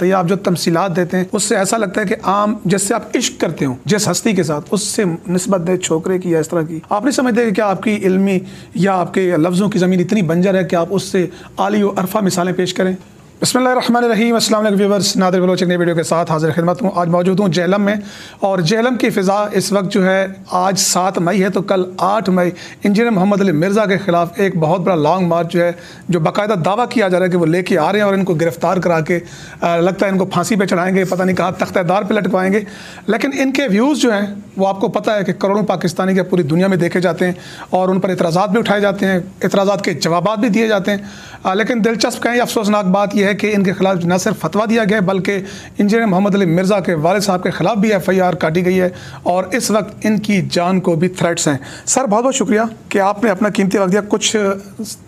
تو یہ آپ جو تمثیلات دیتے ہیں اس سے ایسا لگتا ہے کہ عام جس سے آپ عشق کرتے ہوں جس ہستی کے ساتھ اس سے نسبت دے چھوکرے کی یا اس طرح کی، آپ نہیں سمجھتے کہ کیا آپ کی علمی یا آپ کے لفظوں کی زمین اتنی بنجر ہے کہ آپ اس سے عالی و عرفہ مثالیں پیش کریں؟ بسم اللہ الرحمن الرحیم، السلام علیکم ویورز، نادر بلوچ نئی ویڈیو کے ساتھ حاضر خدمت ہوں۔ آج موجود ہوں جہلم میں، اور جہلم کی فضا اس وقت جو ہے آج 7 مئی ہے تو کل 8 مئی انجینئر محمد علی مرزا کے خلاف ایک بہت بڑا لانگ مارچ جو ہے، جو باقاعدہ دعویٰ کیا جا رہا ہے کہ وہ لے کے آ رہے ہیں اور ان کو گرفتار کرا کے لگتا ہے ان کو پھانسی پہ چڑھائیں گے، پتہ نہیں کہاں تختہ دار پہ لٹکوائیں گے۔ لیکن ان کے ویوز جو ہیں وہ آپ کو پتہ ہے کہ کروڑوں پاکستانی کے پوری دنیا میں دیکھے جاتے ہیں اور ان پر اعتراضات بھی اٹھائے جاتے ہیں، اعتراضات کے جوابات بھی دیے جاتے ہیں۔ لیکن دلچسپ کہیں افسوسناک بات یہ ہے کہ ان کے خلاف نہ صرف فتویٰ دیا گیا بلکہ انجینئر محمد علی مرزا کے والد صاحب کے خلاف بھی FIR کاٹی گئی ہے اور اس وقت ان کی جان کو بھی تھریٹس ہیں۔ سر بہت بہت شکریہ کہ آپ نے اپنا قیمتی وقت دیا۔ کچھ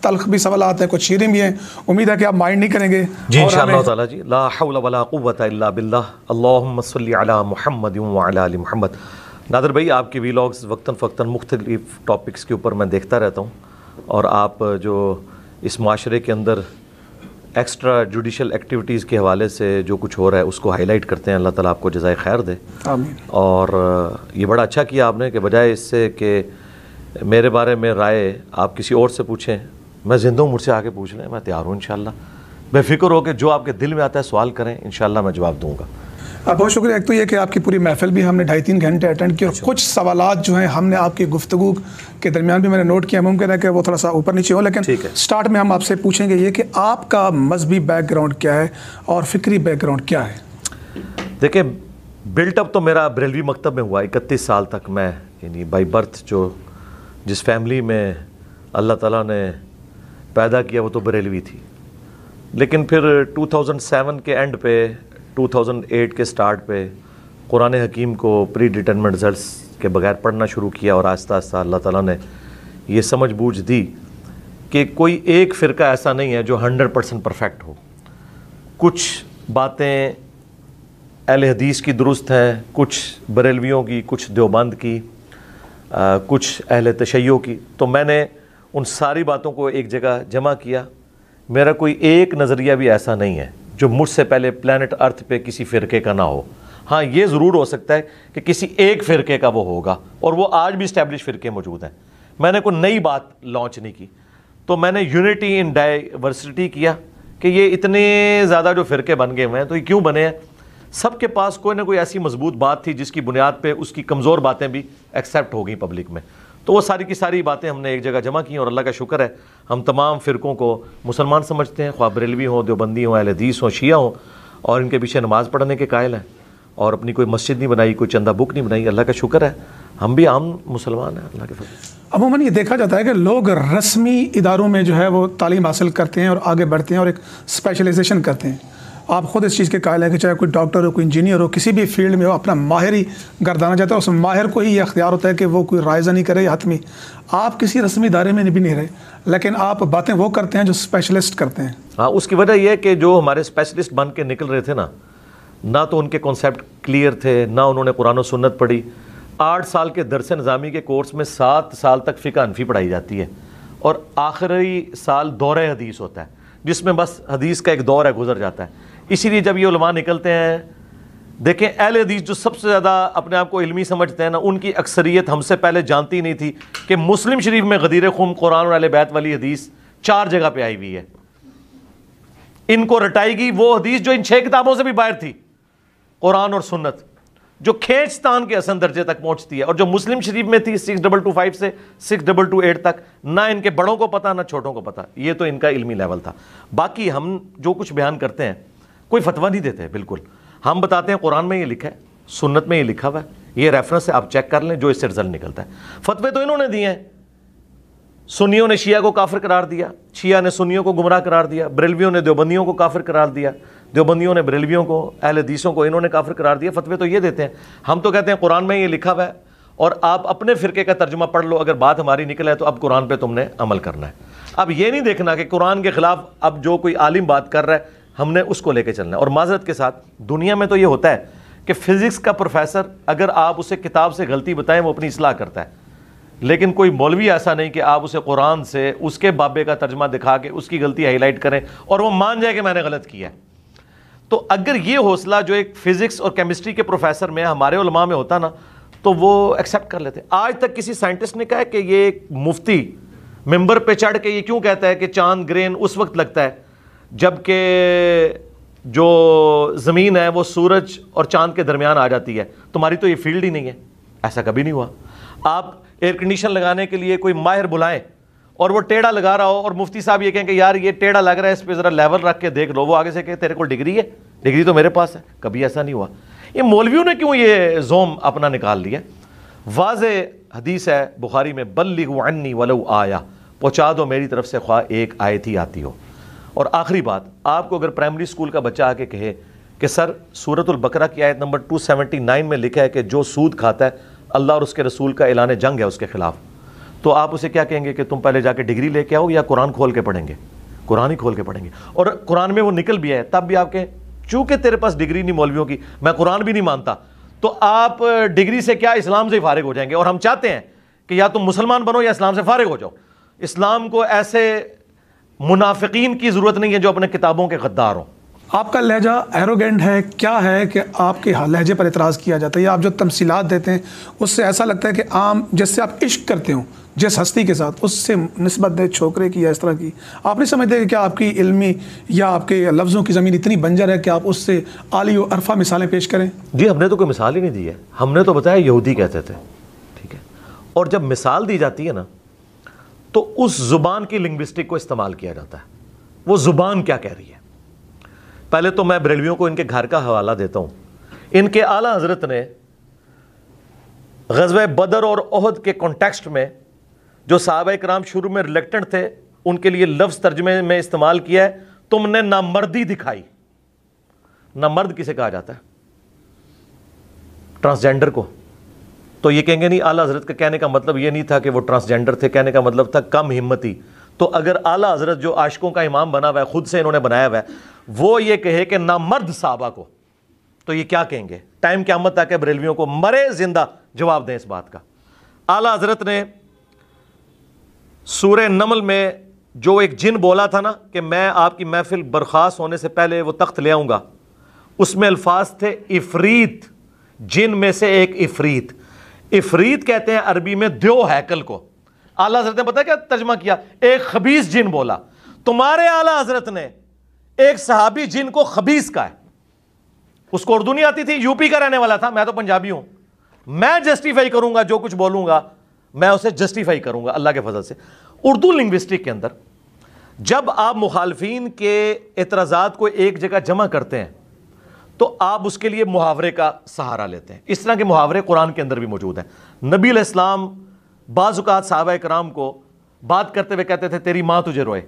تلخ بھی سوالات ہیں، کچھ شیریں بھی ہیں، امید ہے کہ آپ مائنڈ نہیں کریں گے جی انشاءاللہ تعالی۔ جی لا حول ولا قوت الا باللہ، اللہم صلی علی محمد وعلی آل محمد۔ نادر بھائی، آپ کے ویلاگز وقتاً فوقتاً مختلف ٹاپکس کے اوپر میں دیکھتا رہتا ہوں، اور آپ جو اس معاشرے کے اندر ایکسٹرا جوڈیشل ایکٹیویٹیز کے حوالے سے جو کچھ ہو رہا ہے اس کو ہائی لائٹ کرتے ہیں۔ اللہ تعالیٰ آپ کو جزائے خیر دے، آمین۔ اور یہ بڑا اچھا کیا آپ نے کہ بجائے اس سے کہ میرے بارے میں رائے آپ کسی اور سے پوچھیں، میں زندہ ہوں، مجھ سے آگے پوچھ لیں، میں تیار ہوں انشاءاللہ۔ بے فکر ہو کہ جو آپ کے دل میں آتا ہے سوال کریں، انشاءاللہ میں جواب دوں گا۔ بہت شکریہ۔ ایک تو یہ کہ آپ کی پوری محفل بھی ہم نے 2.5-3 گھنٹے اٹینڈ کی، اور کچھ سوالات جو ہیں ہم نے آپ کی گفتگو کے درمیان بھی میں نے نوٹ کیا، ممکن ہے کہ وہ تھوڑا سا اوپر نیچے ہو، لیکن سٹارٹ میں ہم آپ سے پوچھیں گے یہ کہ آپ کا مذہبی بیک گراؤنڈ کیا ہے اور فکری بیک گراؤنڈ کیا ہے؟ دیکھیں، بلٹ اپ تو میرا بریلوی مکتب میں ہوا 31 سال تک۔ میں یعنی بائی برتھ جو جس فیملی میں اللہ تعالیٰ نے پیدا کیا وہ تو بریلوی تھی، لیکن پھر 2007 کے اینڈ پہ 2008 کے سٹارٹ پہ قرآن حکیم کو پری ڈیٹرمنٹ رزلٹس کے بغیر پڑھنا شروع کیا، اور آہستہ آہستہ اللہ تعالیٰ نے یہ سمجھ بوجھ دی کہ کوئی ایک فرقہ ایسا نہیں ہے جو 100% پرفیکٹ ہو۔ کچھ باتیں اہل حدیث کی درست ہیں، کچھ بریلویوں کی، کچھ دیوبند کی، کچھ اہل تشیع کی، تو میں نے ان ساری باتوں کو ایک جگہ جمع کیا۔ میرا کوئی ایک نظریہ بھی ایسا نہیں ہے جو مجھ سے پہلے پلانٹ ارتھ پہ کسی فرقے کا نہ ہو۔ ہاں یہ ضرور ہو سکتا ہے کہ کسی ایک فرقے کا وہ ہوگا، اور وہ آج بھی اسٹیبلش فرقے موجود ہیں۔ میں نے کوئی نئی بات لانچ نہیں کی، تو میں نے یونٹی ان ڈائیورسٹی کیا کہ یہ اتنے زیادہ جو فرقے بن گئے ہوئے ہیں تو یہ کیوں بنے ہیں؟ سب کے پاس کوئی نہ کوئی ایسی مضبوط بات تھی جس کی بنیاد پہ اس کی کمزور باتیں بھی ایکسیپٹ ہو گئیں پبلک میں، تو وہ ساری کی ساری باتیں ہم نے ایک جگہ جمع کی، اور اللہ کا شکر ہے ہم تمام فرقوں کو مسلمان سمجھتے ہیں، خواہ بریلوی ہوں، دیوبندی ہوں، اہل حدیث ہوں، شیعہ ہوں، اور ان کے پیچھے نماز پڑھنے کے قائل ہیں، اور اپنی کوئی مسجد نہیں بنائی، کوئی چندہ بک نہیں بنائی۔ اللہ کا شکر ہے ہم بھی عام مسلمان ہیں، اللہ کے فضل سے۔ عموماً یہ دیکھا جاتا ہے کہ لوگ رسمی اداروں میں جو ہے وہ تعلیم حاصل کرتے ہیں اور آگے بڑھتے ہیں اور ایک اسپیشلائزیشن کرتے ہیں۔ آپ خود اس چیز کے قائل ہیں کہ چاہے کوئی ڈاکٹر ہو، کوئی انجینئر ہو، کسی بھی فیلڈ میں ہو، اپنا ماہر ہی گردانا چاہتا ہے، اس ماہر کو ہی یہ اختیار ہوتا ہے کہ وہ کوئی رائزہ نہیں کرے حتمی۔ آپ کسی رسمی ادارے میں بھی نہیں رہے، لیکن آپ باتیں وہ کرتے ہیں جو اسپیشلسٹ کرتے ہیں۔ ہاں، اس کی وجہ یہ ہے کہ جو ہمارے اسپیشلسٹ بن کے نکل رہے تھے نا، نہ تو ان کے کانسیپٹ کلیئر تھے، نہ انہوں نے قرآن و سنت پڑھی۔ 8 سال کے درس نظامی کے کورس میں 7 سال تک فقہ حنفی پڑھائی جاتی ہے، اور آخری سال دورہ حدیث ہوتا ہے جس میں بس حدیث کا ایک دور ہے گزر جاتا ہے۔ اسی لیے جب یہ علماء نکلتے ہیں، دیکھیں اہل حدیث جو سب سے زیادہ اپنے آپ کو علمی سمجھتے ہیں نا، ان کی اکثریت ہم سے پہلے جانتی نہیں تھی کہ مسلم شریف میں غدیر خم قرآن اور اہل بیت والی حدیث 4 جگہ پہ آئی ہوئی ہے۔ ان کو رٹائی گئی وہ حدیث جو ان 6 کتابوں سے بھی باہر تھی، قرآن اور سنت، جو کھینچتان کے حسن درجے تک پہنچتی ہے، اور جو مسلم شریف میں تھی 6225 سے 6228 تک، نہ ان کے بڑوں کو پتہ نہ چھوٹوں کو پتہ۔ یہ تو ان کا علمی لیول تھا۔ باقی ہم جو کچھ بیان کرتے ہیں کوئی فتویٰ نہیں دیتے، بالکل ہم بتاتے ہیں قرآن میں یہ لکھا ہے، سنت میں یہ لکھا ہوا ہے، یہ ریفرنس ہے، آپ چیک کر لیں، جو اس سے رزلٹ نکلتا ہے۔ فتوے تو انہوں نے دیے ہیں، سنیوں نے شیعہ کو کافر قرار دیا، شیعہ نے سنیوں کو گمراہ قرار دیا، بریلویوں نے دیوبندیوں کو کافر قرار دیا، دیوبندیوں نے بریلویوں کو، اہل حدیثوں کو انہوں نے کافر قرار دیا۔ فتوے تو یہ دیتے ہیں، ہم تو کہتے ہیں قرآن میں یہ لکھا ہوا ہے، اور آپ اپنے فرقے کا ترجمہ پڑھ لو، اگر بات ہماری نکل ہے تو اب قرآن پہ تم نے عمل کرنا ہے۔ اب یہ نہیں دیکھنا کہ قرآن کے خلاف اب جو کوئی عالم بات کر رہا ہے ہم نے اس کو لے کے چلنا ہے۔ اور معذرت کے ساتھ دنیا میں تو یہ ہوتا ہے کہ فزکس کا پروفیسر اگر آپ اسے کتاب سے غلطی بتائیں وہ اپنی اصلاح کرتا ہے، لیکن کوئی مولوی ایسا نہیں کہ آپ اسے قرآن سے اس کے بابے کا ترجمہ دکھا کے اس کی غلطی ہائی لائٹ کریں اور وہ مان جائے کہ میں نے غلط کیا ہے۔ تو اگر یہ حوصلہ جو ایک فزکس اور کیمسٹری کے پروفیسر میں ہمارے علماء میں ہوتا نا تو وہ ایکسیپٹ کر لیتے. آج تک کسی سائنٹسٹ نے کہا ہے کہ یہ مفتی ممبر پہ چڑھ کے یہ کیوں کہتا ہے کہ چاند گرین اس وقت لگتا ہے جبکہ جو زمین ہے وہ سورج اور چاند کے درمیان آ جاتی ہے, تمہاری تو یہ فیلڈ ہی نہیں ہے. ایسا کبھی نہیں ہوا. آپ ایئر کنڈیشن لگانے کے لیے کوئی ماہر بلائیں اور وہ ٹیڑھا لگا رہا ہو اور مفتی صاحب یہ کہیں کہ یار یہ ٹیڑھا لگ رہا ہے, اس پہ ذرا لیول رکھ کے دیکھ لو, وہ آگے سے کہ تیرے کو ڈگری ہے, ڈگری تو میرے پاس ہے. کبھی ایسا نہیں ہوا. یہ مولویوں نے کیوں یہ زوم اپنا نکال لیا؟ واضح حدیث ہے بخاری میں, بلغوا عنی ولو آیا, پہنچا دو میری طرف سے خواہ ایک آیت ہی آتی ہو. اور آخری بات, آپ کو اگر پرائمری اسکول کا بچہ آ کے کہے کہ سر سورۃ البقرہ کی آیت نمبر 279 میں لکھا ہے کہ جو سود کھاتا ہے اللہ اور اس کے رسول کا اعلان جنگ ہے اس کے خلاف, تو آپ اسے کیا کہیں گے کہ تم پہلے جا کے ڈگری لے کے آؤ یا قرآن کھول کے پڑھیں گے؟ قرآن ہی کھول کے پڑھیں گے. اور قرآن میں وہ نکل بھی ہے تب بھی آپ کہیں چونکہ تیرے پاس ڈگری نہیں مولویوں کی, میں قرآن بھی نہیں مانتا, تو آپ ڈگری سے کیا اسلام سے ہی فارغ ہو جائیں گے. اور ہم چاہتے ہیں کہ یا تم مسلمان بنو یا اسلام سے فارغ ہو جاؤ. اسلام کو ایسے منافقین کی ضرورت نہیں ہے جو اپنے کتابوں کے غدار ہوں. آپ کا لہجہ ایروگینٹ ہے, کیا ہے کہ آپ کے لہجے پر اعتراض کیا جاتا ہے, یا آپ جو تمثیلات دیتے ہیں اس سے ایسا لگتا ہے کہ عام جس سے آپ عشق کرتے ہوں جس ہستی کے ساتھ اس سے نسبت دے چھوکرے کی یا اس طرح کی, آپ نہیں سمجھتے کہ کیا آپ کی علمی یا آپ کے لفظوں کی زمین اتنی بنجر ہے کہ آپ اس سے عالی و عرفہ مثالیں پیش کریں؟ جی ہم نے تو کوئی مثال ہی نہیں دی ہے, ہم نے تو بتایا یہودی کہتے تھے, ٹھیک ہے. اور جب مثال دی جاتی ہے نا تو اس زبان کی لنگوسٹک کو استعمال کیا جاتا ہے, وہ زبان کیا کہہ رہی ہے. پہلے تو میں بریلویوں کو ان کے گھر کا حوالہ دیتا ہوں. ان کے اعلیٰ حضرت نے غزوہ بدر اور احد کے کانٹیکسٹ میں جو صحابہ کرام شروع میں ریلیکٹنٹ تھے ان کے لیے لفظ ترجمے میں استعمال کیا ہے, تم نے نامردی دکھائی. نامرد کسے کہا جاتا ہے؟ ٹرانسجینڈر کو. تو یہ کہیں گے نہیں اعلیٰ حضرت کا کہنے کا مطلب یہ نہیں تھا کہ وہ ٹرانسجینڈر تھے, کہنے کا مطلب تھا کم ہمتی. تو اگر اعلیٰ حضرت جو عاشقوں کا امام بنا ہوا ہے, خود سے انہوں نے بنایا ہوا ہے, وہ یہ کہے کہ نامرد صحابہ کو, تو یہ کیا کہیں گے؟ ٹائم قیامت تک بریلویوں کو مرے زندہ جواب دیں اس بات کا. اعلیٰ حضرت نے سورہ نمل میں جو ایک جن بولا تھا نا کہ میں آپ کی محفل برخاست ہونے سے پہلے وہ تخت لے آؤں گا, اس میں الفاظ تھے افریت, جن میں سے ایک افریت. افریت کہتے ہیں عربی میں دیو ہیکل کو. اعلیٰ حضرت نے پتہ کیا ترجمہ کیا؟ ایک خبیث جن بولا. تمہارے اعلیٰ حضرت نے ایک صحابی جن کو خبیث کا ہے, اس کو اردو نہیں آتی تھی, یو پی کا رہنے والا تھا, میں تو پنجابی ہوں, میں جسٹیفائی کروں گا جو کچھ بولوں گا میں اسے جسٹیفائی کروں گا اللہ کے فضل سے. اردو لنگوسٹک کے اندر جب آپ مخالفین کے اعتراضات کو ایک جگہ جمع کرتے ہیں تو آپ اس کے لیے محاورے کا سہارا لیتے ہیں. اس طرح کے محاورے قرآن کے اندر بھی موجود ہیں. نبی علیہ السلام بعض اوقات صحابہ کرام کو بات کرتے ہوئے کہتے تھے تیری ماں تجھے روئے.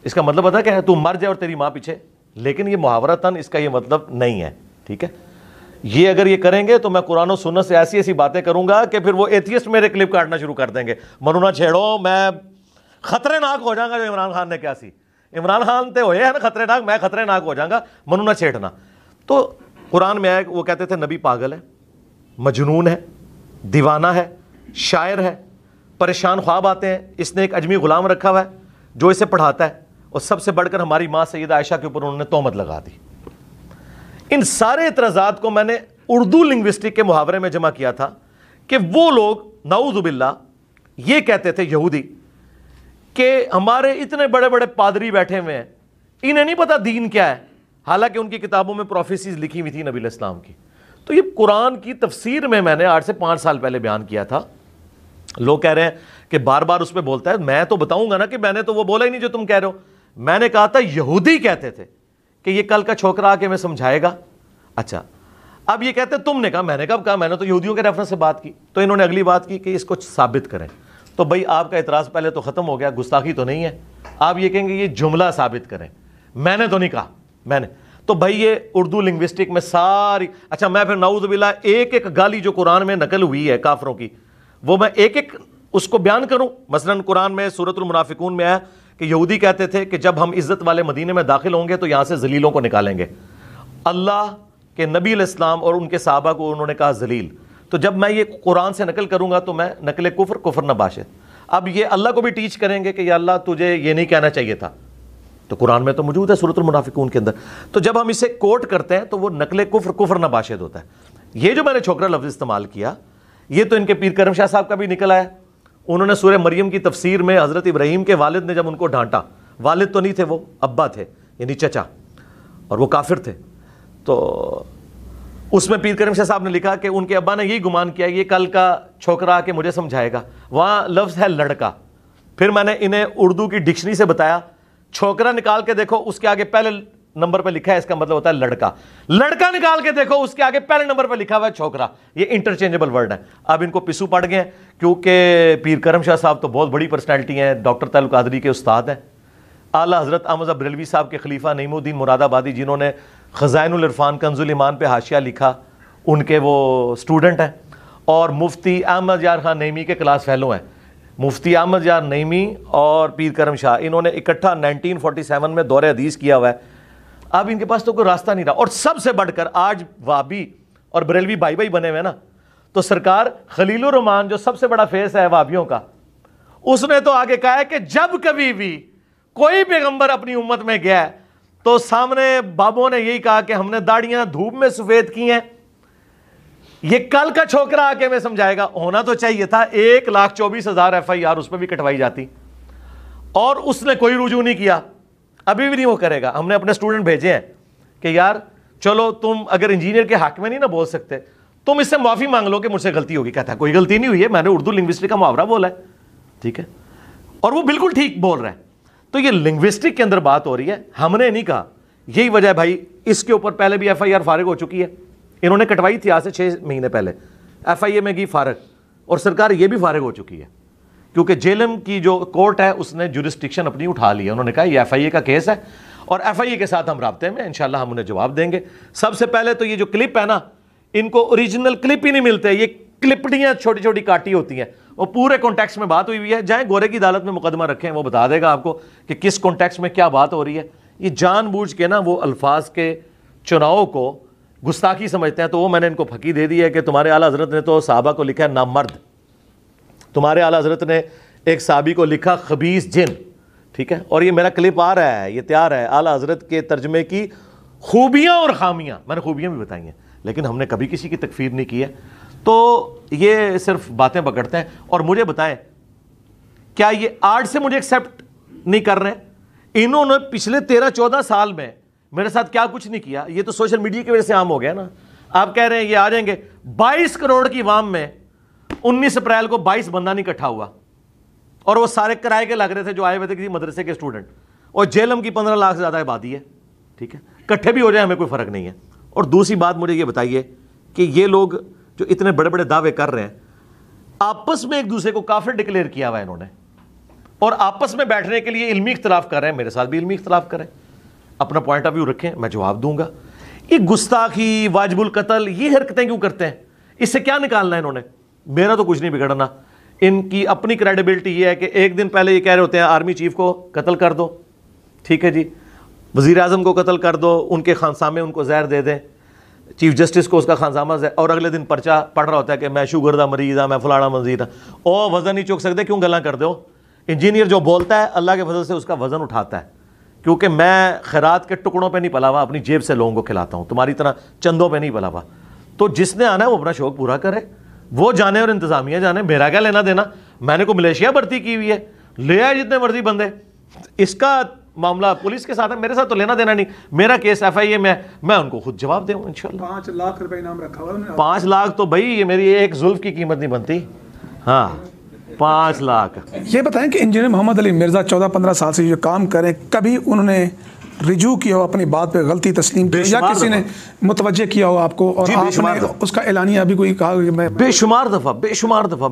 اس کا مطلب پتہ کیا ہے؟ تو مر جائے اور تیری ماں پیچھے. لیکن یہ محاورتاً اس کا یہ مطلب نہیں ہے, ٹھیک ہے. یہ اگر یہ کریں گے تو میں قرآن و سنت سے ایسی ایسی باتیں کروں گا کہ پھر وہ ایتھیسٹ میرے کلپ کاٹنا شروع کر دیں گے. منو نہ چھیڑو, میں خطرے ناک ہو جاؤں گا. جو عمران خان نے کیا سی, عمران خان تے ہوئے ہیں نا خطرے ناک, میں خطرے ناک ہو جاؤں گا, منو نہ چھیڑنا. تو قرآن میں آئے وہ کہتے تھے نبی پاگل ہے, مجنون ہے, دیوانہ ہے, شاعر ہے, پریشان خواب آتے ہیں. اس نے ایک اجمی غلام رکھا ہوا ہے جو اسے پڑھاتا ہے, اور سب سے بڑھ کر ہماری ماں سیدہ عائشہ کے اوپر انہوں نے تہمت لگا دی. ان سارے اعتراضات کو میں نے اردو لنگوسٹک کے محاورے میں جمع کیا تھا کہ وہ لوگ نعوذ باللہ یہ کہتے تھے یہودی کہ ہمارے اتنے بڑے بڑے پادری بیٹھے ہوئے ہیں, انہیں نہیں پتا دین کیا ہے, حالانکہ ان کی کتابوں میں پروفیسیز لکھی ہوئی تھی نبی علیہ السلام کی. تو یہ قرآن کی تفسیر میں نے 8 سے 5 سال پہلے بیان کیا تھا. لوگ کہہ رہے ہیں کہ بار بار اس پہ بولتا ہے, میں تو بتاؤں گا نا کہ میں نے تو وہ بولا ہی نہیں جو تم کہہ رہے ہو. میں نے کہا تھا یہودی کہتے تھے کہ یہ کل کا چھوکرا آ کے میں سمجھائے گا. اچھا اب یہ کہتے تم نے کہا, میں نے کب کہا, میں نے تو یہودیوں کے ریفرنس سے بات کی. تو انہوں نے اگلی بات کی کہ اس کو ثابت کریں. تو بھائی آپ کا اعتراض پہلے تو ختم ہو گیا, گستاخی تو نہیں ہے. آپ یہ کہیں گے یہ جملہ ثابت کریں, میں نے تو نہیں کہا, میں نے تو بھائی یہ اردو لنگوسٹک میں ساری. اچھا میں پھر نعوذ باللہ ایک ایک گالی جو قرآن میں نقل ہوئی ہے کافروں کی وہ میں ایک ایک اس کو بیان کروں. مثلا قرآن میں سورۃ المنافقون میں ہے کہ یہودی کہتے تھے کہ جب ہم عزت والے مدینے میں داخل ہوں گے تو یہاں سے ذلیلوں کو نکالیں گے. اللہ کے نبی علیہ السلام اور ان کے صحابہ کو انہوں نے کہا ذلیل. تو جب میں یہ قرآن سے نقل کروں گا تو میں نقل کفر نہ باشد. اب یہ اللہ کو بھی ٹیچ کریں گے کہ یا اللہ تجھے یہ نہیں کہنا چاہیے تھا, تو قرآن میں تو موجود ہے سورۃ المنافقون کے اندر. تو جب ہم اسے کوٹ کرتے ہیں تو وہ نقل کفر نباشد ہوتا ہے. یہ جو میں نے چھوکرا لفظ استعمال کیا یہ تو ان کے پیر کرم شاہ صاحب کا بھی نکل آیا. انہوں نے سورہ مریم کی تفسیر میں حضرت ابراہیم کے والد نے جب ان کو ڈانٹا, والد تو نہیں تھے, وہ ابا تھے یعنی چچا, اور وہ کافر تھے, تو اس میں پیر کرم شاہ صاحب نے لکھا کہ ان کے ابا نے یہی گمان کیا یہ کل کا چھوکرا کے مجھے سمجھائے گا. وہاں لفظ ہے لڑکا. پھر میں نے انہیں اردو کی ڈکشنری سے بتایا چھوکرا نکال کے دیکھو اس کے آگے پہلے نمبر پہ لکھا ہے اس کا مطلب ہوتا ہے لڑکا. لڑکا نکال کے دیکھو اس کے آگے پہلے نمبر پہ لکھا ہوا ہے چھوکرا. یہ انٹرچینجبل ورڈ ہے. اب ان کو پسو پڑ گئے ہیں کیونکہ پیر کرم شاہ صاحب تو بہت بڑی پرسنالٹی ہیں, ڈاکٹر تعلق قادری کے استاد ہیں, اعلیٰ حضرت احمد بریلوی صاحب کے خلیفہ نعیم الدین مراد آبادی جنہوں نے خزائن العرفان کنز الایمان پہ حاشیہ لکھا ان کے وہ اسٹوڈنٹ ہیں, اور مفتی احمد یار خان نعیمی کے کلاس فیلو ہیں. مفتی احمد یار نعیمی اور پیر کرم شاہ انہوں نے اکٹھا 1947 میں دور حدیث کیا ہوا ہے. اب ان کے پاس تو کوئی راستہ نہیں رہا. اور سب سے بڑھ کر آج وابی اور بریلوی بھائی بھائی بنے ہوئے نا, تو سرکار خلیل الرحمان جو سب سے بڑا فیس ہے وابیوں کا, اس نے تو آگے کہا ہے کہ جب کبھی بھی کوئی پیغمبر اپنی امت میں گیا تو سامنے بابوں نے یہی کہا کہ ہم نے داڑیاں دھوپ میں سفید کی ہیں. یہ کل کا چھوکرا آ کے میں سمجھائے گا. ہونا تو چاہیے تھا 1,24,000 FIR اس پہ بھی کٹوائی جاتی, اور اس نے کوئی رجوع نہیں کیا, ابھی بھی نہیں وہ کرے گا. ہم نے اپنے اسٹوڈنٹ بھیجے ہیں کہ یار چلو تم اگر انجینئر کے حق میں نہیں نہ بول سکتے تم اس سے معافی مانگ لو کہ مجھ سے غلطی ہوگی. کہتا ہے کوئی غلطی نہیں ہوئی ہے, میں نے اردو لنگوسٹک کا محاورہ بولا ہے, ٹھیک ہے, اور وہ بالکل ٹھیک بول رہا ہے. تو یہ لنگوسٹک کے اندر بات ہو رہی ہے, ہم نے نہیں کہا. یہی وجہ ہے بھائی, اس کے اوپر پہلے بھی FIR فارغ ہو چکی ہے. انہوں نے کٹوائی تھی آج سے 6 مہینے پہلے, FIA میں گئی فارغ, اور سرکار یہ بھی فارغ ہو چکی ہے کیونکہ جیلم کی جو کورٹ ہے اس نے جورسڈکشن اپنی اٹھا لی ہے. انہوں نے کہا یہ FIA کا کیس ہے اور FIA کے ساتھ ہم رابطے میں, انشاءاللہ ہم انہیں جواب دیں گے. سب سے پہلے تو یہ جو کلپ ہے نا, ان کو اوریجنل کلپ ہی نہیں ملتے, یہ کلپڑیاں چھوٹی چھوٹی کاٹی ہوتی ہیں. وہ پورے کانٹیکسٹ میں بات ہوئی ہے, جائیں گورے کی عدالت میں مقدمہ رکھیں, وہ بتا دے گا آپ کو کہ کس کانٹیکسٹ میں کیا بات ہو رہی ہے. یہ جان بوجھ کے نا وہ الفاظ کے چناؤ کو گستاخی سمجھتے ہیں. تو وہ میں نے ان کو پھکی دے دی ہے کہ تمہارے اعلیٰ حضرت نے تو صحابہ کو لکھا ہے نامرد, تمہارے اعلیٰ حضرت نے ایک صحابی کو لکھا خبیث جن, ٹھیک ہے. اور یہ میرا کلپ آ رہا ہے, یہ تیار ہے, اعلیٰ حضرت کے ترجمے کی خوبیاں اور خامیاں. میں نے خوبیاں بھی بتائی ہیں لیکن ہم نے کبھی کسی کی تکفیر نہیں کی ہے. تو یہ صرف باتیں پکڑتے ہیں. اور مجھے بتائیں کیا یہ آرٹ سے مجھے ایکسیپٹ نہیں کر رہے؟ انہوں نے پچھلے 13-14 سال میں میرے ساتھ کیا کچھ نہیں کیا. یہ تو سوشل میڈیا کی وجہ سے عام ہو گیا نا. آپ کہہ رہے ہیں یہ آ جائیں گے. 22 کروڑ کی عوام میں 19 اپریل کو 22 بندہ نہیں اکٹھا ہوا, اور وہ سارے کرائے کے لگ رہے تھے جو آئے ہوئے تھے کسی مدرسے کے اسٹوڈنٹ, اور جیلم کی 15 لاکھ سے زیادہ آبادی ہے, ٹھیک ہے. اکٹھے بھی ہو جائیں ہمیں کوئی فرق نہیں ہے. اور دوسری بات مجھے یہ بتائیے کہ یہ لوگ جو اتنے بڑے بڑے دعوے کر رہے ہیں, آپس میں ایک دوسرے کو کافر ڈکلیئر کیا ہوا ہے انہوں نے, اور آپس میں بیٹھنے کے لیے علمی اختلاف کر رہے ہیں. میرے ساتھ بھی علمی اختلاف کریں, اپنا پوائنٹ آف ویو رکھیں, میں جواب دوں گا. یہ گستاخی, واجب القتل, یہ حرکتیں کیوں کرتے ہیں؟ اس سے کیا نکالنا ہے انہوں نے؟ میرا تو کچھ نہیں بگڑنا. ان کی اپنی کریڈیبلٹی یہ ہے کہ ایک دن پہلے یہ کہہ رہے ہوتے ہیں آرمی چیف کو قتل کر دو, ٹھیک ہے جی, وزیر اعظم کو قتل کر دو, ان کے خانسامے ان کو زہر دے دیں, چیف جسٹس کو اس کا خانسامہ زہر, اور اگلے دن پرچہ پڑھ رہا ہوتا ہے کہ میں شوگر دا مریض ہاں, میں فلانا مزید ہاں. او وزن نہیں چک سکتے, کیوں گلاں کر دو؟ انجینئر جو بولتا ہے اللہ کے فضل سے اس کا وزن اٹھاتا ہے, کیونکہ میں خیرات کے ٹکڑوں پہ نہیں پلا ہوا, اپنی جیب سے لوگوں کو کھلاتا ہوں, تمہاری طرح چندوں پہ نہیں پلا ہوا. تو جس نے آنا ہے وہ اپنا شوق پورا کرے, وہ جانے اور انتظامیہ جانے, میرا کیا لینا دینا. میں نے کو ملیشیا بھرتی کی ہوئی ہے, لے آئے جتنے مرضی بندے, اس کا معاملہ پولیس کے ساتھ ہے, میرے ساتھ تو لینا دینا نہیں. میرا کیس FIA میں ان کو خود جواب دوں انشاءاللہ. 5 لاکھ روپے انعام رکھا ہوا ہے. 5 لاکھ تو بھائی یہ میری ایک زلف کی قیمت نہیں بنتی. ہاں 5 لاکھ. یہ بتائیں کہ انجینئر محمد علی مرزا 14-15 سال سے جو کام کریں, کبھی انہوں نے رجوع کیا ہو, اپنی بات پہ غلطی تسلیم کی, یا کسی نے متوجہ کیا ہو آپ کو اور آپ نے اس کا اعلانیہ ابھی کوئی کہا کہ میں؟ بے شمار دفعہ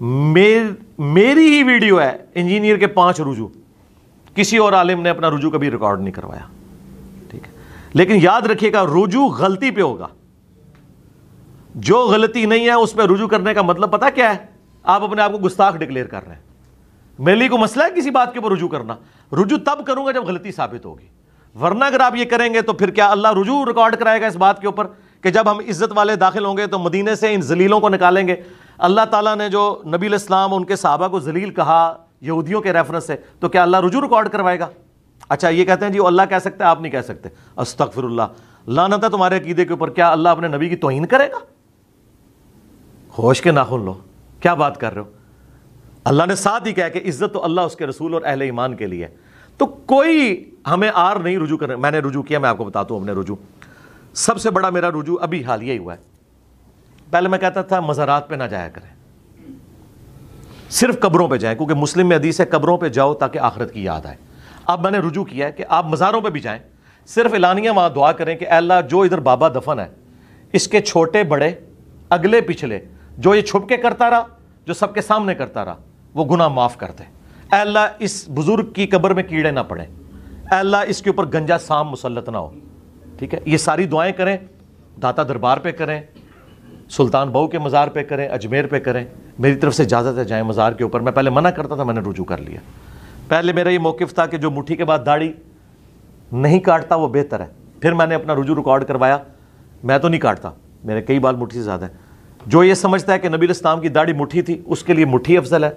میری ہی ویڈیو ہے انجینئر کے 5 رجوع. کسی اور عالم نے اپنا رجوع کبھی ریکارڈ نہیں کروایا, ٹھیک ہے. لیکن یاد رکھیے گا رجوع غلطی پہ ہوگا, جو غلطی نہیں ہے اس پہ رجوع کرنے کا مطلب پتہ کیا ہے؟ آپ اپنے آپ کو گستاخ ڈکلیئر کر رہے ہیں. میرے لیے کوئی مسئلہ ہے کسی بات کے اوپر رجوع کرنا؟ رجوع تب کروں گا جب غلطی ثابت ہوگی, ورنہ اگر آپ یہ کریں گے تو پھر کیا اللہ رجوع ریکارڈ کرائے گا اس بات کے اوپر کہ جب ہم عزت والے داخل ہوں گے تو مدینے سے ان ذلیلوں کو نکالیں گے؟ اللہ تعالیٰ نے جو نبی علیہ السلام ان کے صحابہ کو ذلیل کہا یہودیوں کے ریفرنس سے, تو کیا اللہ رجوع ریکارڈ کروائے گا؟ اچھا یہ کہتے ہیں جی اللہ کہہ سکتا ہے آپ نہیں کہہ سکتے، استغفر اللہ، لعنت ہے تمہارے عقیدے کے اوپر، کیا اللہ اپنے نبی کی توہین کرے گا؟ ہوش کے ناخن لو، کیا بات کر رہے ہو؟ اللہ نے ساتھ ہی کہا کہ عزت تو اللہ اس کے رسول اور اہل ایمان کے لیے، تو کوئی ہمیں آر نہیں رجوع کرنا۔ میں نے رجوع کیا، میں آپ کو بتاتا ہوں، ہم نے رجوع، سب سے بڑا میرا رجوع ابھی حالیہ ہی ہوا ہے۔ پہلے میں کہتا تھا مزارات پہ نہ جایا کریں، صرف قبروں پہ جائیں، کیونکہ مسلم میں حدیث ہے قبروں پہ جاؤ تاکہ آخرت کی یاد آئے۔ اب میں نے رجوع کیا ہے کہ آپ مزاروں پہ بھی جائیں، صرف اعلانیہ وہاں دعا کریں کہ اے اللہ جو ادھر بابا دفن ہے اس کے چھوٹے بڑے اگلے پچھلے جو یہ چھپ کے کرتا رہا، جو سب کے سامنے کرتا رہا، وہ گناہ معاف کر دے۔ اے اللہ اس بزرگ کی قبر میں کیڑے نہ پڑیں، اے اللہ اس کے اوپر گنجا سام مسلط نہ ہو، ٹھیک ہے؟ یہ ساری دعائیں کریں، داتا دربار پہ کریں، سلطان بہو کے مزار پہ کریں، اجمیر پہ کریں۔ میری طرف سے اجازت ہے جائیں مزار کے اوپر۔ میں پہلے منع کرتا تھا، میں نے رجوع کر لیا۔ پہلے میرا یہ موقف تھا کہ جو مٹھی کے بعد داڑھی نہیں کاٹتا وہ بہتر ہے، پھر میں نے اپنا رجوع ریکارڈ کروایا، میں تو نہیں کاٹتا، میرے کئی بال مٹھی سے زیادہ ہے۔ جو یہ سمجھتا ہے کہ نبی الاسلام کی داڑھی مٹھی تھی اس کے لیے مٹھی افضل ہے،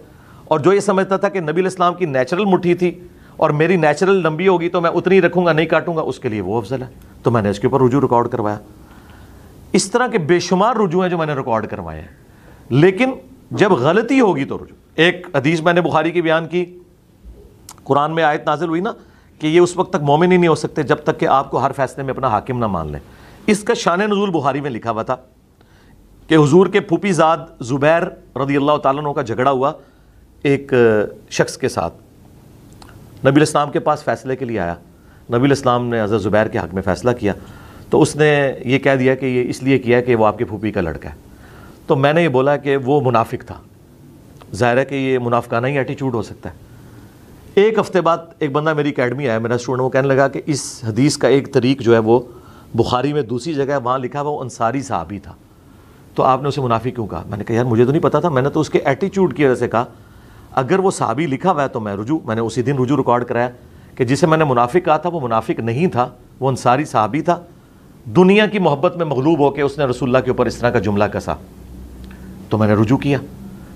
اور جو یہ سمجھتا تھا کہ نبی الاسلام کی نیچرل مٹھی تھی اور میری نیچرل لمبی ہوگی تو میں اتنی رکھوں گا نہیں کاٹوں گا، اس کے لیے وہ افضل ہے، تو میں نے اس کے اوپر رجوع ریکارڈ کروایا۔ اس طرح کے بے شمار رجوع ہیں جو میں نے ریکارڈ کروائے ہیں، لیکن جب غلطی ہوگی تو رجوع۔ ایک حدیث میں نے بخاری کی بیان کی، قرآن میں آیت نازل ہوئی نا کہ یہ اس وقت تک مومن ہی نہیں ہو سکتے جب تک کہ آپ کو ہر فیصلے میں اپنا حاکم نہ مان لیں۔ اس کا شان نزول بخاری میں لکھا ہوا تھا کہ حضور کے پھوپھی زاد زبیر رضی اللہ تعالیٰ عنہ کا جھگڑا ہوا ایک شخص کے ساتھ، نبی الاسلام کے پاس فیصلے کے لیے آیا، نبی الاسلام نے حضرت زبیر کے حق میں فیصلہ کیا، تو اس نے یہ کہہ دیا کہ یہ اس لیے کیا کہ وہ آپ کے پھوپھی کا لڑکا ہے۔ تو میں نے یہ بولا کہ وہ منافق تھا، ظاہر ہے کہ یہ منافقانہ ہی ایٹیچیوڈ ہو سکتا ہے۔ ایک ہفتے بعد ایک بندہ میری اکیڈمی آیا، میرا اسٹوڈنٹ، وہ کہنے لگا کہ اس حدیث کا ایک طریق جو ہے وہ بخاری میں دوسری جگہ ہے، وہاں لکھا وہ انصاری صحابی تھا، تو آپ نے اسے منافق کیوں کہا؟ میں نے کہا یار مجھے تو نہیں پتا تھا، میں نے تو اس کے ایٹیچیوڈ کی وجہ سے کہا، اگر وہ صحابی لکھا ہوا ہے تو میں نے اسی دن رجوع ریکارڈ کرایا کہ جسے میں نے منافق کہا تھا وہ منافق نہیں تھا، وہ انصاری صحابی تھا، دنیا کی محبت میں مغلوب ہو کے اس نے رسول اللہ کے اوپر اس طرح کا جملہ کسا، تو میں نے رجوع کیا۔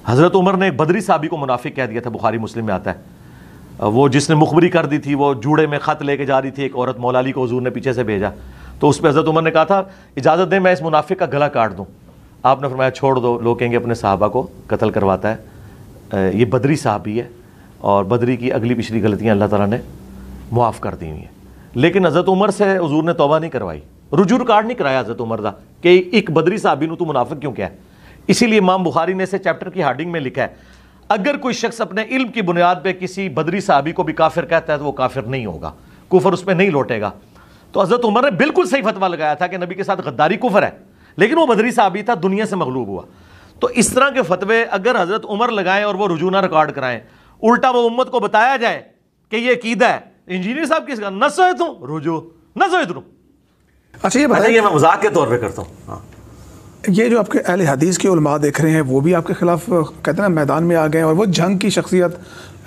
حضرت عمر نے ایک بدری صحابی کو منافق کہہ دیا تھا، بخاری مسلم میں آتا ہے، وہ جس نے مخبری کر دی تھی، وہ جوڑے میں خط لے کے جا رہی تھی، ایک عورت، مولا علی کو حضور نے پیچھے سے بھیجا، تو اس پہ حضرت عمر نے کہا تھا اجازت دیں میں اس منافق کا گلا کاٹ دوں، آپ نے فرمایا چھوڑ دو، لوگ کہیں گے اپنے صحابہ کو قتل کرواتا ہے، یہ بدری صحابی ہے اور بدری کی اگلی پچھلی غلطیاں اللہ تعالیٰ نے معاف کر دی ہوئی ہیں۔ لیکن حضرت عمر سے حضور نے توبہ نہیں کروائی، رجوع ریکارڈ نہیں کرایا حضرت عمر دا کہ ایک بدری صحابی نو تو منافق کیوں کیا ہے۔ اسی لیے امام بخاری نے اسے چیپٹر کی ہیڈنگ میں لکھا ہے اگر کوئی شخص اپنے علم کی بنیاد پہ کسی بدری صحابی کو بھی کافر کہتا ہے تو وہ کافر نہیں ہوگا، کفر اس پہ نہیں لوٹے گا۔ تو حضرت عمر نے بالکل صحیح فتویٰ لگایا تھا کہ نبی کے ساتھ غداری کفر ہے، لیکن وہ بدری صحابی تھا، دنیا سے مغلوب ہوا۔ تو اس طرح کے فتوے اگر حضرت عمر لگائیں اور وہ رجوع نہ ریکارڈ کرائیں، الٹا وہ امت کو بتایا جائے کہ یہ عقیدہ ہے، انجینئر صاحب کس کا نہ سوئے تم رجوع نہ سوئے تم۔ اچھا یہ بتائیے، میں مذاق کے طور پہ کرتا ہوں، یہ جو آپ کے اہل حدیث کے علماء دیکھ رہے ہیں وہ بھی آپ کے خلاف کہتے ہیں نا میدان میں آ گئے ہیں، اور وہ جنگ کی شخصیت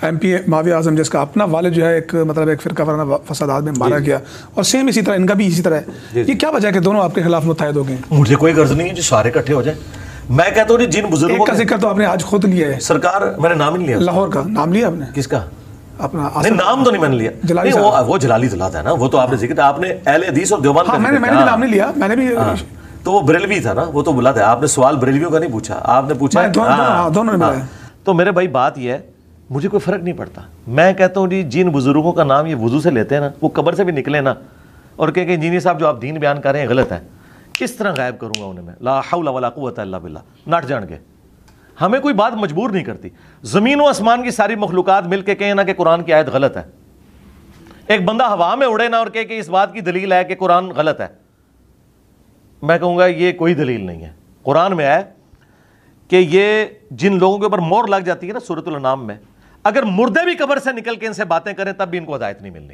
ایم پی معاویہ اعظم جس کا اپنا والد جو ہے ایک مطلب ایک فرقہ وارانہ فسادات میں مارا گیا، اور سیم اسی طرح ان کا بھی اسی طرح ہے، یہ کیا وجہ ہے کہ دونوں آپ کے خلاف متحد ہو گئے ہیں؟ مجھے کوئی غرض نہیں ہے جو سارے اکٹھے ہو جائیں، میں کہتا ہوں جن بزرگوں کا ذکر تو آپ نے آج خود لیا ہے، سرکار میں نے نام ہی نہیں لیا، لاہور کا نام لیا آپ نے؟ کس کا؟ اپنا نہیں نام تو نہیں میں نے لیا، جلالی وہ جلالی دلات ہے نا، وہ تو آپ نے ذکر، آپ نے اہل حدیث اور دیوبند کا میں نے بھی نام نہیں لیا، میں نے بھی، تو وہ بریلوی تھا نا، وہ تو بلا تھا، آپ نے سوال بریلویوں کا نہیں پوچھا، آپ نے پوچھا دونوں نے ملایا۔ تو میرے بھائی بات یہ ہے مجھے کوئی فرق نہیں پڑتا، میں کہتا ہوں جی جن بزرگوں کا نام یہ وضو سے لیتے ہیں نا، وہ قبر سے بھی نکلے نا اور کہیں کہ انجینئر صاحب جو آپ دین بیان کر رہے ہیں غلط ہے، کس طرح غائب کروں گا انہیں میں؟ لا حول ولا قوت الا باللہ، نٹ جان کے ہمیں کوئی بات مجبور نہیں کرتی، زمین و آسمان کی ساری مخلوقات مل کے کہیں نا کہ قرآن کی آیت غلط ہے، ایک بندہ ہوا میں اڑے نا اور کہے کہ اس بات کی دلیل ہے کہ قرآن غلط ہے، میں کہوں گا یہ کوئی دلیل نہیں ہے، قرآن میں ہے کہ یہ جن لوگوں کے اوپر مور لگ جاتی ہے نا سورۃ الانعام میں، اگر مردے بھی قبر سے نکل کے ان سے باتیں کریں تب بھی ان کو ہدایت نہیں ملنی،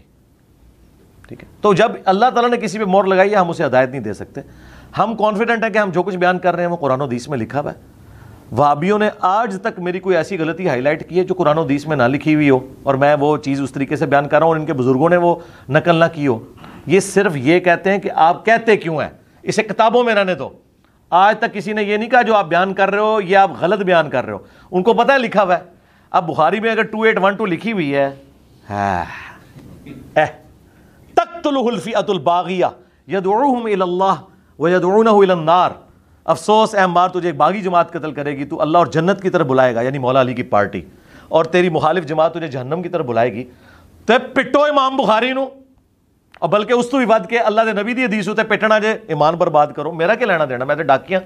ٹھیک ہے؟ تو جب اللہ تعالیٰ نے کسی پہ مور لگائی ہے ہم اسے ہدایت نہیں دے سکتے، ہم کانفیڈنٹ ہیں کہ ہم جو کچھ بیان کر رہے ہیں وہ قرآن و حدیث میں لکھا ہوا ہے۔ وہابیوں نے آج تک میری کوئی ایسی غلطی ہائی لائٹ کی ہے جو قرآن و حدیث میں نہ لکھی ہوئی ہو اور میں وہ چیز اس طریقے سے بیان کر رہا ہوں اور ان کے بزرگوں نے وہ نقل نہ کی ہو، یہ صرف یہ کہتے ہیں کہ آپ کہتے کیوں ہیں، اسے کتابوں میں رہنے دو، آج تک کسی نے یہ نہیں کہا جو آپ بیان کر رہے ہو یہ آپ غلط بیان کر رہے ہو، ان کو پتہ ہے لکھا ہوا ہے۔ اب بخاری میں اگر 2812 لکھی ہوئی ہے تقتلہ الفئۃ الباغیہ یدعوہم الی اللہ ویدعونہ الی النار. افسوس اے عمار، تجھے ایک باغی جماعت قتل کرے گی، تو اللہ اور جنت کی طرف بلائے گا، یعنی مولا علی کی پارٹی، اور تیری مخالف جماعت تجھے جہنم کی طرف بلائے گی. تے پٹو امام بخاری نو، اور بلکہ اس تو بھی ود کے اللہ دے نبی دی حدیث ہوتے پٹنا جے ایمان برباد کرو، میرا کیا لینا دینا، میں تے ڈاکیاں.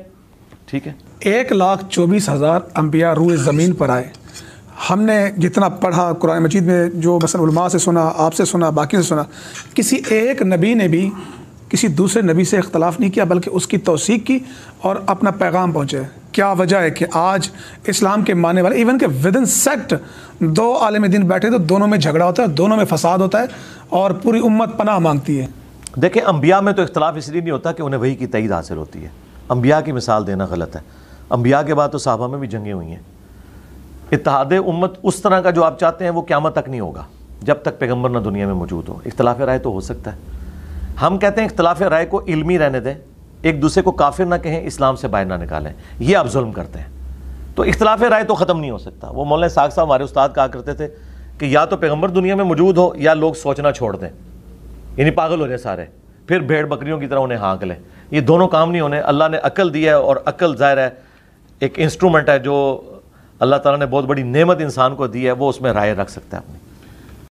ٹھیک ہے، 1,24,000 انبیاء روئے زمین پر آئے. ہم نے جتنا پڑھا قرآن مجید میں، جو مثلا علماء سے سنا، آپ سے سنا، باقی سے سنا، کسی ایک نبی نے بھی کسی دوسرے نبی سے اختلاف نہیں کیا، بلکہ اس کی توثیق کی اور اپنا پیغام پہنچے. کیا وجہ ہے کہ آج اسلام کے ماننے والے ایون کہ ودن سیکٹ 2 عالم دین بیٹھے تو دونوں میں جھگڑا ہوتا ہے، دونوں میں فساد ہوتا ہے اور پوری امت پناہ مانگتی ہے. دیکھیں انبیاء میں تو اختلاف اس لیے نہیں ہوتا کہ انہیں وحی کی تائید حاصل ہوتی ہے. انبیاء کی مثال دینا غلط ہے. انبیاء کے بعد تو صحابہ میں بھی جنگیں ہوئی ہیں. اتحاد امت اس طرح کا جو آپ چاہتے ہیں وہ قیامت تک نہیں ہوگا جب تک پیغمبر نہ دنیا میں موجود ہو. اختلاف رائے تو ہو سکتا ہے. ہم کہتے ہیں اختلاف رائے کو علمی رہنے دیں، ایک دوسرے کو کافر نہ کہیں، اسلام سے باہر نہ نکالیں. یہ آپ ظلم کرتے ہیں. تو اختلاف رائے تو ختم نہیں ہو سکتا. وہ مولانا اسحاق صاحب ہمارے استاد کہا کرتے تھے کہ یا تو پیغمبر دنیا میں موجود ہو یا لوگ سوچنا چھوڑ دیں، یعنی پاگل ہو جائیں سارے، پھر بھیڑ بکریوں کی طرح انہیں ہانک لیں. یہ دونوں کام نہیں ہونے. اللہ نے عقل دی ہے، اور عقل ظاہر ہے ایک انسٹرومنٹ ہے جو اللہ تعالیٰ نے بہت بڑی نعمت انسان کو دی ہے، وہ اس میں رائے رکھ سکتا ہے اپنی.